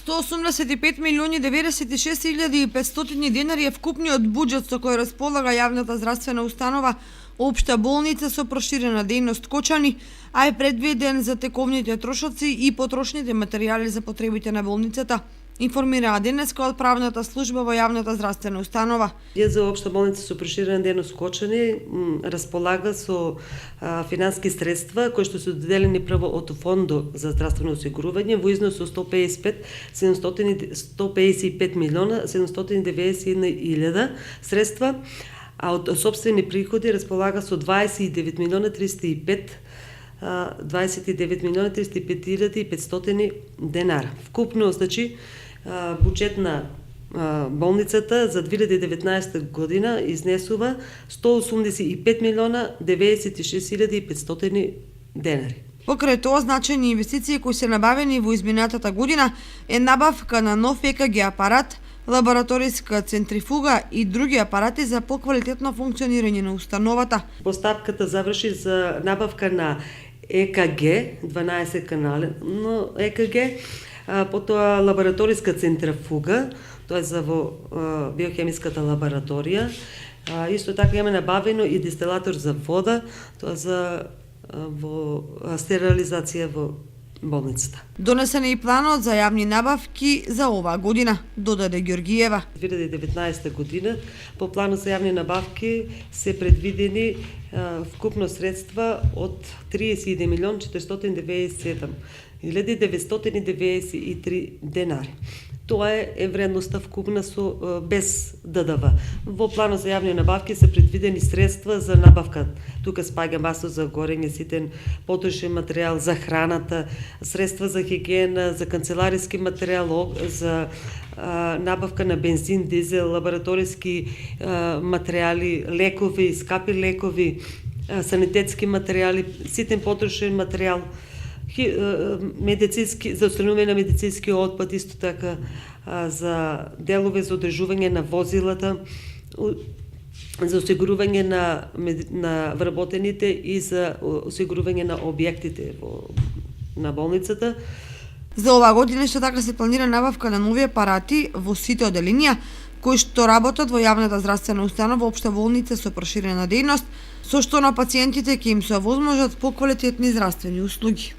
185 милиони 96.500 денари е вкупниот буџет со кој располага јавната здравствена установа Општа болница со проширена дејност Кочани, а е предвиден за тековните трошоци и потрошните материјали за потребите на болницата, информираа денеска од правната служба во јавната здравствена установа. За Општа болница со проширена дејност Кочани располага со финански средства кои што се доделени прво од Фондот за здравствено осигурување во износ со 155 милиона 791.000 средства, а од сопствени приходи располага со 29 милиона 305.500 денара. Вкупно, значи, буџет на болницата за 2019 година изнесува 185 милиона 96.500 денари. Покрај тоа, значени инвестиции кои се набавени во изминатата година е набавка на нов ЕКГ апарат, лабораториска центрифуга и други апарати за поквалитетно функционирање на установата. Постапката заврши за набавка на ЕКГ, 12 канално ЕКГ, потоа лабораториска центрифуга, тоа е за во биохемиската лабораторија. Исто така имаме набавено и дестилатор за вода, тоа за во стерилизација во болницата. Донесен е и планот за јавни набавки за оваа година, додаде Ѓоргиева. 2019 година по планот за јавни набавки се предвидени вкупно средства од 31 милион 497.993 денари. Тоа е вредноста вкупна со без ДДВ. Во планот за јавни набавки се предвидени средства за набавка. Тука спаѓа масло за горење, ситен потрошен материјал за храната, средства за хигиена, за канцелариски материјал, за набавка на бензин, дизел, лабораториски материјали, лекови, скапи лекови, санитетски материјали, ситен потрошен материјал, медицински, за отстранување на медицински отпад, исто така за делови за одржување на возилата, за осигурување на вработените и за осигурување на објектите на болницата. За оваа година што така се планира набавка на нови апарати во сите оделенија кои што работат во јавната здравствена установа Општа болница со проширена дејност, со што на пациентите ќе им се овозможат поквалитетни здравствени услуги.